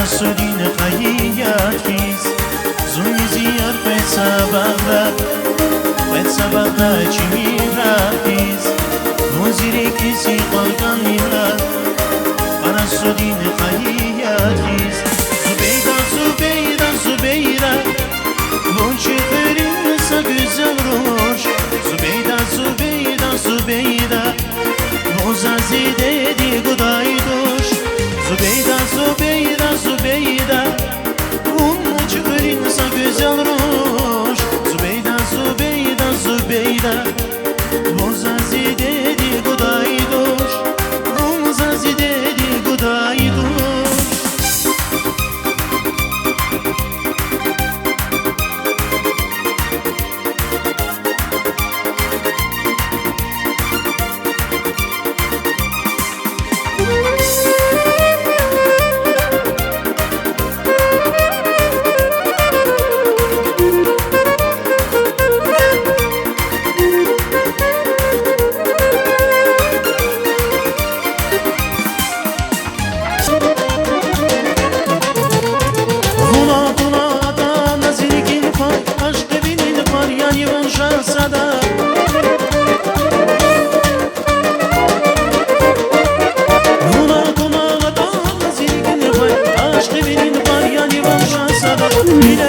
سودین خییت کیز زونی زیار پت سبقه چی میرخیز موزیری کسی قلقان میرد بنا سودین خییت کیز Zübeyda bu çiğlerin ise güzel ruş Zübeyda bu zazide di guday duş Zübeyda bu çiğlerin ise güzel ruş Zübeyda bu zazide di guday duş Bu zazide di guday duş Yine